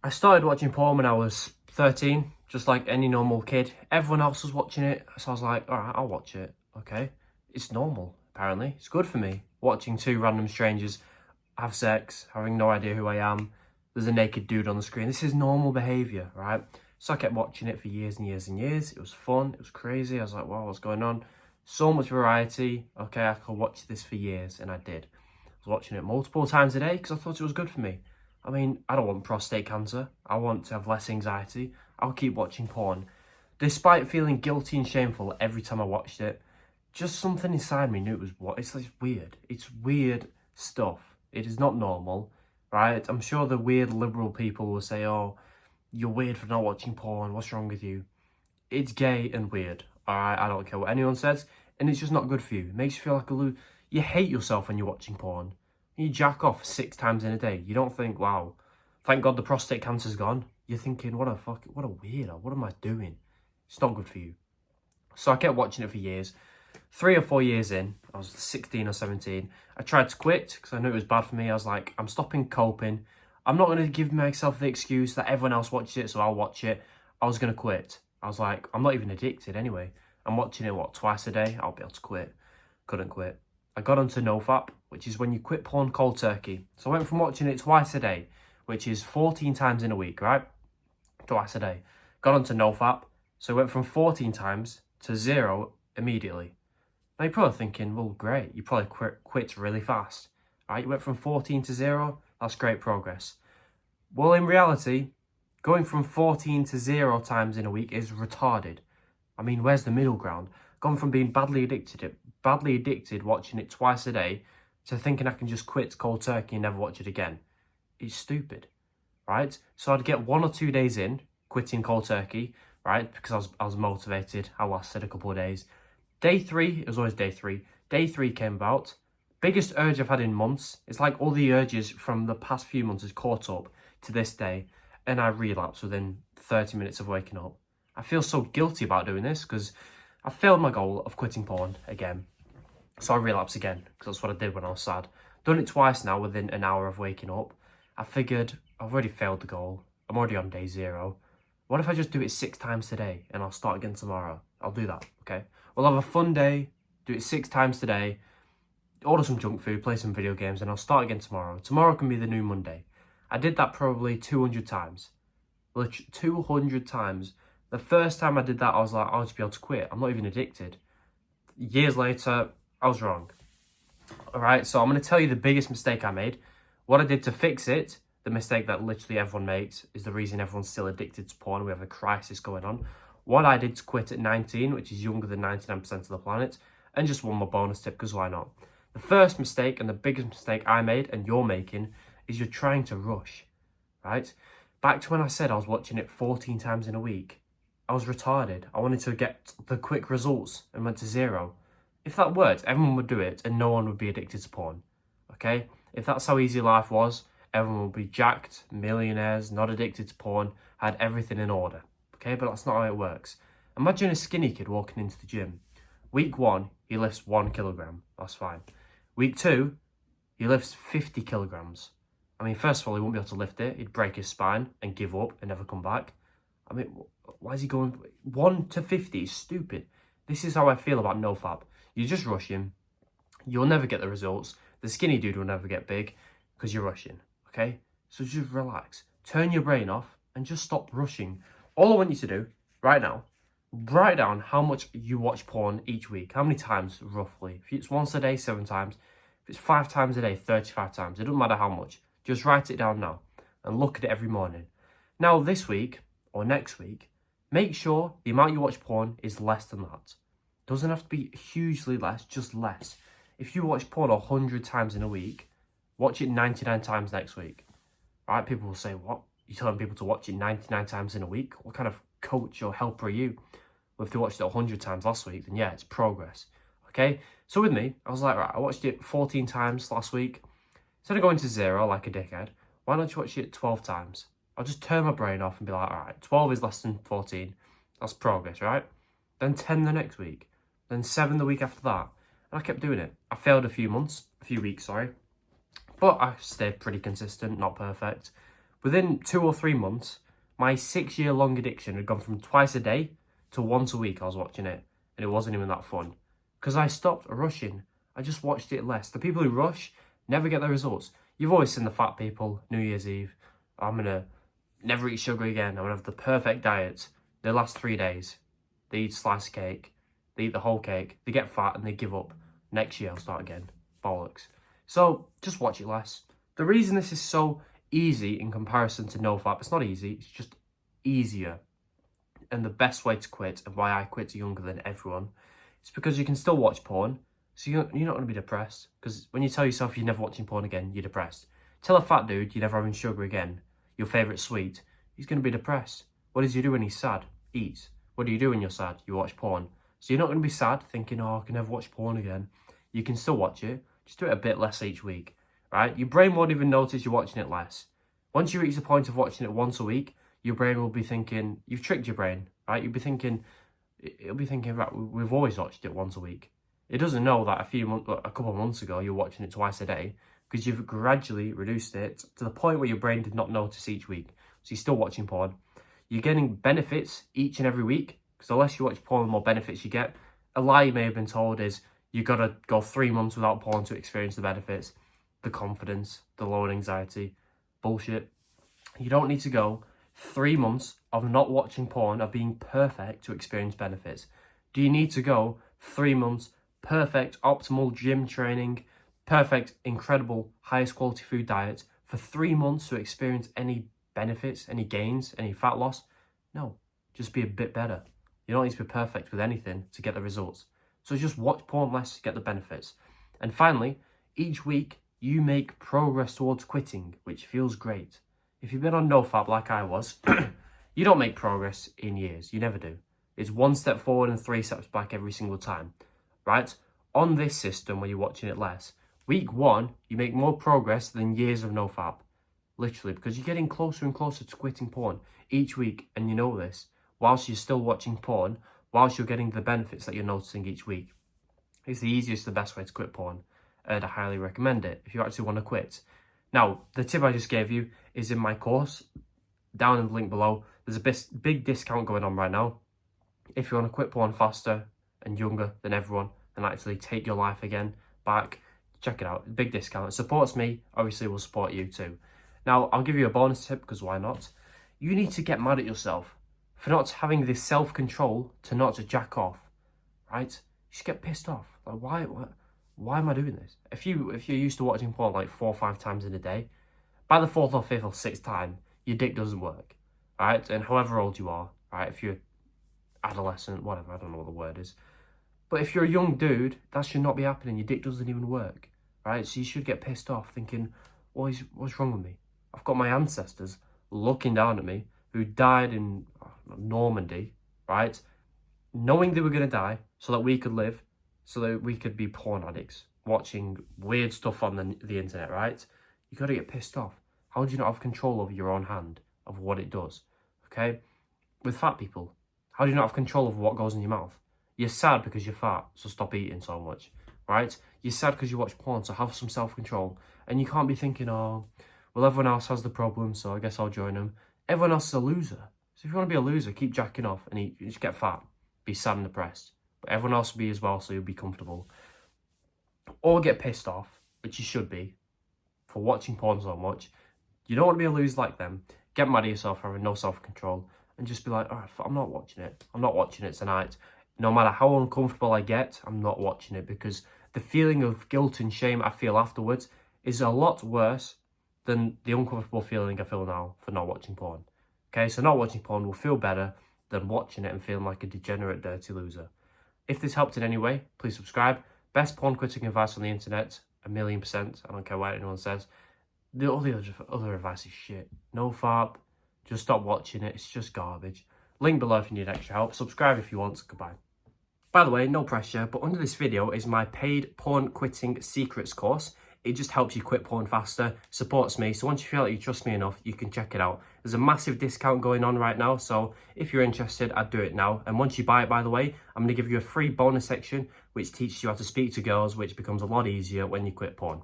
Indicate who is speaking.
Speaker 1: I started watching porn when I was 13, just like any normal kid. Everyone else was watching it, so I was like, alright, I'll watch it, okay? It's normal, apparently. It's good for me, watching two random strangers have sex, having no idea who I am. There's a naked dude on the screen. This is normal behaviour, right? So I kept watching it for years and years and years. It was fun, it was crazy. I was like, wow, what's going on? So much variety. Okay, I could watch this for years, and I did. I was watching it multiple times a day because I thought it was good for me. I mean, I don't want prostate cancer. I want to have less anxiety. I'll keep watching porn. Despite feeling guilty and shameful every time I watched it, just something inside me knew it was what. It's like weird. It's weird stuff. It is not normal, right? I'm sure the weird liberal people will say, oh, you're weird for not watching porn. What's wrong with you? It's gay and weird, all right? I don't care what anyone says. And it's just not good for you. It makes you feel like a loser. You hate yourself when you're watching porn. You jack off 6 times in a day. You don't think, wow, thank God the prostate cancer's gone. You're thinking, what a weirdo. What am I doing? It's not good for you. So I kept watching it for years. 3 or 4 years in, I was 16 or 17. I tried to quit because I knew it was bad for me. I was like, I'm stopping coping. I'm not going to give myself the excuse that everyone else watched it, so I'll watch it. I was going to quit. I was like, I'm not even addicted anyway. I'm watching it, twice a day? I'll be able to quit. Couldn't quit. I got onto NoFap, which is when you quit porn cold turkey. So I went from watching it twice a day, which is 14 times in a week, right? Twice a day. Got onto NoFap, so I went from 14 times to 0 immediately. Now you're probably thinking, well, great, you probably quit really fast, right? You went from 14 to 0, that's great progress. Well, in reality, going from 14 to 0 times in a week is retarded. I mean, where's the middle ground? Gone from being badly addicted watching it twice a day to thinking I can just quit cold turkey and never watch it again. It's stupid, right? So I'd get 1 or 2 days in quitting cold turkey, right? Because I was motivated. I lasted a couple of days. Day 3, it was always day 3. Day 3 came about. Biggest urge I've had in months. It's like all the urges from the past few months has caught up to this day, and I relapsed within 30 minutes of waking up. I feel so guilty about doing this because I failed my goal of quitting porn again. So I relapsed again because that's what I did when I was sad. Done it twice now within an hour of waking up. I figured I've already failed the goal. I'm already on day 0. What if I just do it 6 times today and I'll start again tomorrow? I'll do that, okay? We'll have a fun day, do it 6 times today, order some junk food, play some video games, and I'll start again tomorrow. Tomorrow can be the new Monday. I did that probably 200 times. 200 times. The first time I did that, I was like, I'll just be able to quit. I'm not even addicted. Years later, I was wrong. All right, so I'm going to tell you the biggest mistake I made. What I did to fix it, the mistake that literally everyone makes, is the reason everyone's still addicted to porn. We have a crisis going on. What I did to quit at 19, which is younger than 99% of the planet, and just one more bonus tip, because why not? The first mistake and the biggest mistake I made, and you're making, is you're trying to rush, right? Back to when I said I was watching it 14 times in a week. I was retarded. I wanted to get the quick results and went to 0. If that worked, everyone would do it and no one would be addicted to porn, okay? If that's how easy life was, everyone would be jacked, millionaires, not addicted to porn, had everything in order, okay? But that's not how it works. Imagine a skinny kid walking into the gym. Week 1, he lifts 1 kilogram. That's fine. Week 2, he lifts 50 kilograms. I mean, first of all, he wouldn't be able to lift it. He'd break his spine and give up and never come back. I mean, why is he going 1 to 50? Is stupid. This is how I feel about NoFap. You just rush him. You'll never get the results. The skinny dude will never get big because you're rushing, okay? So just relax. Turn your brain off and just stop rushing. All I want you to do right now, write down how much you watch porn each week. How many times, roughly? If it's once a day, 7 times. If it's 5 times a day, 35 times. It doesn't matter how much. Just write it down now and look at it every morning. Now, this week or next week, make sure the amount you watch porn is less than that. Doesn't have to be hugely less, just less. If you watch porn 100 times in a week, watch it 99 times next week. Right? People will say, what? You're telling people to watch it 99 times in a week? What kind of coach or helper are you? Well, if they watched it 100 times last week, then yeah, it's progress. Okay? So with me, I was like, right, I watched it 14 times last week. Instead of going to 0 like a dickhead, why don't you watch it 12 times? I'll just turn my brain off and be like, all right, 12 is less than 14. That's progress, right? Then 10 the next week. Then 7 the week after that. And I kept doing it. I failed a few weeks, sorry. But I stayed pretty consistent, not perfect. Within 2 or 3 months, my 6-year-long addiction had gone from twice a day to once a week I was watching it, and it wasn't even that fun. Because I stopped rushing. I just watched it less. The people who rush never get the results. You've always seen the fat people, New Year's Eve, I'm going to never eat sugar again, I'm going to have the perfect diet. They last 3 days. They eat slice of cake, they eat the whole cake, they get fat and they give up. Next year I'll start again. Bollocks. So just watch it less. The reason this is so easy in comparison to NoFap, it's not easy, it's just easier. And the best way to quit, and why I quit younger than everyone, is because you can still watch porn, so you're not going to be depressed. Because when you tell yourself you're never watching porn again, you're depressed. Tell a fat dude you're never having sugar again, your favourite sweet, he's going to be depressed. What does he do when he's sad? Eats. What do you do when you're sad? You watch porn. So you're not going to be sad thinking, oh, I can never watch porn again. You can still watch it, just do it a bit less each week, right? Your brain won't even notice you're watching it less. Once you reach the point of watching it once a week, your brain will be thinking, you've tricked your brain, right? It'll be thinking, right, we've always watched it once a week. It doesn't know that a couple of months ago, you're watching it twice a day, because you've gradually reduced it to the point where your brain did not notice each week. So you're still watching porn. You're getting benefits each and every week, because the less you watch porn, the more benefits you get. A lie you may have been told is you got to go 3 months without porn to experience the benefits, the confidence, the lowered anxiety. Bullshit. You don't need to go 3 months of not watching porn, of being perfect to experience benefits. Do you need to go 3 months perfect, optimal gym training, perfect, incredible, highest quality food diet for 3 months to experience any benefits, any gains, any fat loss? No, just be a bit better. You don't need to be perfect with anything to get the results. So just watch porn less to get the benefits. And finally, each week you make progress towards quitting, which feels great. If you've been on NoFap like I was, you don't make progress in years. You never do. It's 1 step forward and 3 steps back every single time, right? On this system where you're watching it less, week 1, you make more progress than years of NoFap. Literally, because you're getting closer and closer to quitting porn each week, and you know this, whilst you're still watching porn, whilst you're getting the benefits that you're noticing each week. It's the easiest, the best way to quit porn, and I highly recommend it if you actually want to quit. Now, the tip I just gave you is in my course, down in the link below. There's a big discount going on right now. If you want to quit porn faster and younger than everyone, and actually take your life again back, check it out. Big discount. It supports me, obviously it will support you too. Now, I'll give you a bonus tip, because why not? You need to get mad at yourself for not having this self-control to not to jack off, right? You just get pissed off. Like, why am I doing this? If you're used to watching porn like 4 or 5 times in a day, by the 4th or 5th or 6th time, your dick doesn't work, right? And however old you are, right? If you're adolescent, whatever, I don't know what the word is. But if you're a young dude, that should not be happening. Your dick doesn't even work, right? So you should get pissed off thinking, what's wrong with me? I've got my ancestors looking down at me who died in Normandy, right? Knowing they were going to die so that we could live, so that we could be porn addicts, watching weird stuff on the internet, right? You got to get pissed off. How do you not have control over your own hand, of what it does, okay? With fat people, how do you not have control over what goes in your mouth? You're sad because you're fat, so stop eating so much, right? You're sad because you watch porn, so have some self-control. And you can't be thinking, oh, well, everyone else has the problem, so I guess I'll join them. Everyone else is a loser. So if you want to be a loser, keep jacking off and eat. You just get fat, be sad and depressed. But everyone else will be as well, so you'll be comfortable. Or get pissed off, which you should be, for watching porn so much. You don't want to be a loser like them. Get mad at yourself for having no self-control and just be like, all right, I'm not watching it. I'm not watching it tonight. No matter how uncomfortable I get, I'm not watching it, because the feeling of guilt and shame I feel afterwards is a lot worse than the uncomfortable feeling I feel now for not watching porn. Okay, so not watching porn will feel better than watching it and feeling like a degenerate, dirty loser. If this helped in any way, please subscribe. Best porn quitting advice on the internet, 1,000,000%. I don't care what anyone says. All the other advice is shit. No fap. Just stop watching it. It's just garbage. Link below if you need extra help. Subscribe if you want. Goodbye. By the way, no pressure, but under this video is my paid porn quitting secrets course. It just helps you quit porn faster, supports me. So once you feel like you trust me enough, you can check it out. There's a massive discount going on right now. So if you're interested, I'd do it now. And once you buy it, by the way, I'm going to give you a free bonus section, which teaches you how to speak to girls, which becomes a lot easier when you quit porn.